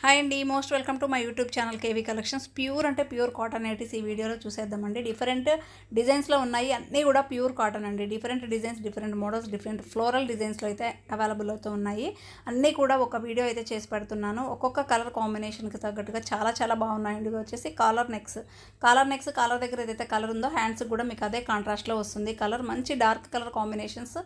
Hi అండి, most welcome to my YouTube channel KV collections. Pure అంటే pure cotton nighties ఈ వీడియోలో చూసేద్దామండి. డిఫరెంట్ డిజైన్స్లో ఉన్నాయి, అన్నీ కూడా ప్యూర్ కాటన్ అండి. Different designs, different models, different floral డిజైన్స్లో అయితే అవైలబుల్ అవుతూ ఉన్నాయి. అన్నీ కూడా ఒక వీడియో అయితే చేసి పెడుతున్నాను. ఒక్కొక్క కలర్ కాంబినేషన్కి తగ్గట్టుగా చాలా బాగున్నాయండి. ఇది వచ్చేసి కాలర్ నెక్స్ కాలర్ దగ్గర ఏదైతే కలర్ ఉందో హ్యాండ్స్కి కూడా మీకు అదే కాంట్రాస్ట్లో వస్తుంది. కలర్ మంచి డార్క్ కలర్ కాంబినేషన్స్,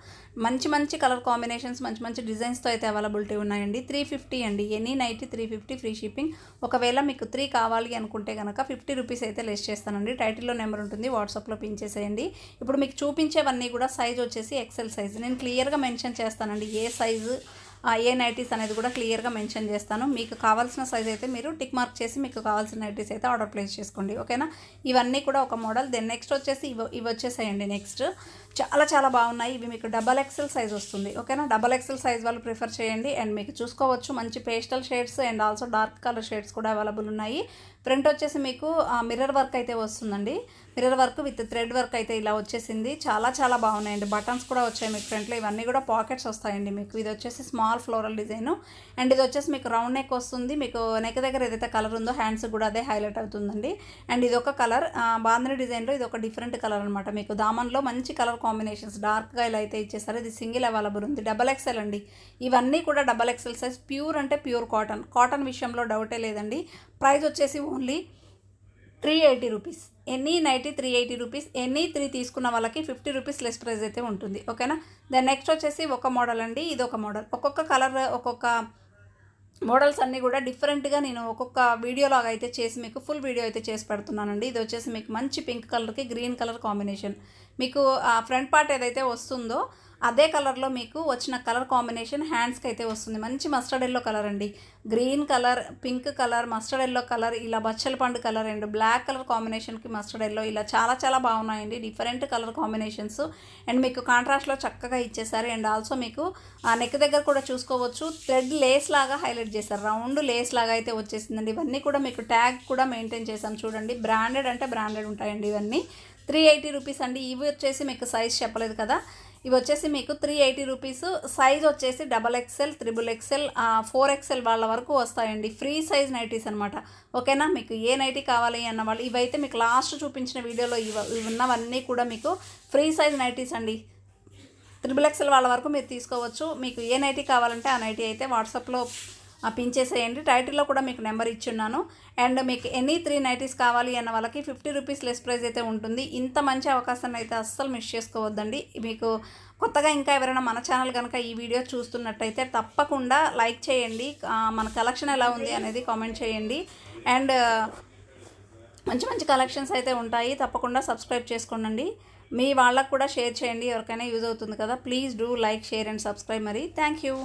మంచి కలర్ కాంబినేషన్స్, మంచి డిజైన్స్తో అయితే అవైలబిలిటీ ఉన్నాయండి. 350 అండి. Any nighty 350 free shipping. ఒకవేళ మీకు 3 కావాలి అనుకుంటే కనుక 50 రూపీస్ అయితే లెస్ చేస్తానండి. టైటిల్లో నెంబర్ ఉంటుంది, వాట్సాప్లో పిన్ చేసేయండి. ఇప్పుడు మీకు చూపించేవన్నీ కూడా సైజ్ వచ్చేసి ఎక్సెల్ సైజ్. నేను క్లియర్గా మెన్షన్ చేస్తానండి ఏ సైజు ఏ నైటీస్ అనేది కూడా క్లియర్గా మెన్షన్ చేస్తాను. మీకు కావాల్సిన సైజ్ అయితే మీరు టిక్ మార్క్ చేసి మీకు కావాల్సిన నైటీస్ అయితే ఆర్డర్ ప్లేస్ చేసుకోండి, ఓకేనా. ఇవన్నీ కూడా ఒక మోడల్. దెన్ నెక్స్ట్ వచ్చేసి ఇవి వచ్చేసాయండి. నెక్స్ట్ చాలా బాగున్నాయి. ఇవి మీకు XXL సైజ్ వస్తుంది, ఓకేనా. XXL సైజ్ వాళ్ళు ప్రిఫర్ చేయండి. అండ్ మీకు చూసుకోవచ్చు మంచి pastel shades and also dark colour shades కూడా అవైలబుల్ ఉన్నాయి. ఫ్రంట్ వచ్చేసి మీకు మిర్రర్ వర్క్ అయితే వస్తుందండి. Mirror work with thread work అయితే ఇలా వచ్చేసింది. చాలా బాగున్నాయండి. బటన్స్ కూడా వచ్చాయి మీకు ఫ్రంట్లో. ఇవన్నీ కూడా పాకెట్స్ వస్తాయండి మీకు. ఇది వచ్చేసి స్మాల్ ఫ్లోరల్ డిజైన్ అండ్ ఇది వచ్చేసి మీకు రౌండ్ నెక్ వస్తుంది. మీకు నెక్ దగ్గర ఏదైతే కలర్ ఉందో హ్యాండ్స్ కూడా అదే హైలైట్ అవుతుందండి. అండ్ ఇది ఒక కలర్ బాందని డిజైన్లో ఇది ఒక డిఫరెంట్ కలర్ అనమాట. మీకు దామన్లో మంచి కలర్ కాంబినేషన్స్ డార్క్గా ఇలా అయితే ఇచ్చేసారు. ఇది సింగిల్ అవైలబుల్ ఉంది. XXL అండి. ఇవన్నీ కూడా XXL సైజ్. ప్యూర్ అంటే ప్యూర్ కాటన్ విషయంలో డౌటే లేదండి. ప్రైస్ వచ్చేసి only 380 rupees. Any nighty 380 rupees. Any 3 తీసుకున్న వాళ్ళకి 50 రూపీస్ లెస్ ప్రైస్ అయితే ఉంటుంది, ఓకేనా. దెన్ నెక్స్ట్ వచ్చేసి ఒక మోడల్ అండి. ఇది ఒక మోడల్. ఒక్కొక్క కలర్ ఒక్కొక్క మోడల్స్ అన్నీ కూడా డిఫరెంట్గా నేను ఒక్కొక్క వీడియోలాగా అయితే చేసి మీకు ఫుల్ వీడియో అయితే చేసి పెడుతున్నానండి. ఇది వచ్చేసి మీకు మంచి పింక్ కలర్కి గ్రీన్ కలర్ కాంబినేషన్. మీకు ఆ ఫ్రంట్ పార్ట్ ఏదైతే వస్తుందో అదే కలర్లో మీకు వచ్చిన కలర్ కాంబినేషన్ హ్యాండ్స్కి అయితే వస్తుంది. మంచి మస్టర్డ్ ఎల్లో కలర్ అండి. Green colour, pink colour, mustard yellow colour, ఇలా బచ్చల పండు కలర్ అండ్ బ్లాక్ కలర్ కాంబినేషన్కి మస్టర్డ్ ఎల్లో, ఇలా చాలా బాగున్నాయండి. డిఫరెంట్ కలర్ కాంబినేషన్స్ అండ్ మీకు కాంట్రాస్ట్లో చక్కగా ఇచ్చేసారు. అండ్ ఆల్సో మీకు ఆ నెక్ దగ్గర కూడా చూసుకోవచ్చు థ్రెడ్ లేస్ లాగా హైలైట్ చేశారు. రౌండ్ లేస్ లాగా అయితే వచ్చేసిందండి. ఇవన్నీ కూడా మీకు ట్యాగ్ కూడా మెయింటైన్ చేశాం చూడండి. బ్రాండెడ్ అంటే బ్రాండెడ్ ఉంటాయండి ఇవన్నీ. 380 రూపీస్ అండి. ఇవి వచ్చేసి మీకు సైజ్ చెప్పలేదు కదా. ఇవి వచ్చేసి మీకు 380 రూపీస్. సైజ్ వచ్చేసి XXL, XXL, 4XL వాళ్ళ వరకు వస్తాయండి. ఫ్రీ సైజ్ నైటీస్ అనమాట, ఓకేనా. మీకు ఏ నైటీ కావాలి అన్న వాళ్ళు ఇవైతే మీకు లాస్ట్ చూపించిన వీడియోలో ఇవి ఉన్నవన్నీ కూడా మీకు ఫ్రీ సైజ్ నైటీస్ అండి. XXL వాళ్ళ వరకు మీరు తీసుకోవచ్చు. మీకు ఏ నైటీ కావాలంటే ఆ నైటీ అయితే వాట్సాప్లో పిన్ చేసేయండి. టైటిల్లో కూడా మీకు నెంబర్ ఇచ్చున్నాను. అండ్ మీకు ఎనీ 3 నైటీస్ కావాలి అన్న వాళ్ళకి 50 రూపీస్ లెస్ ప్రైస్ అయితే ఉంటుంది. ఇంత మంచి అవకాశాన్ని అయితే అస్సలు మిస్ చేసుకోవద్దండి. మీకు కొత్తగా ఇంకా ఎవరైనా మన ఛానల్ కనుక ఈ వీడియో చూస్తున్నట్టయితే తప్పకుండా లైక్ చేయండి. మన కలెక్షన్ ఎలా ఉంది అనేది కామెంట్ చేయండి. అండ్ మంచి కలెక్షన్స్ అయితే ఉంటాయి. తప్పకుండా సబ్స్క్రైబ్ చేసుకోండి. మీ వాళ్ళకు కూడా షేర్ చేయండి, ఎవరికైనా యూజ్ అవుతుంది కదా. Please do like, share and subscribe. మరి థ్యాంక్ యూ.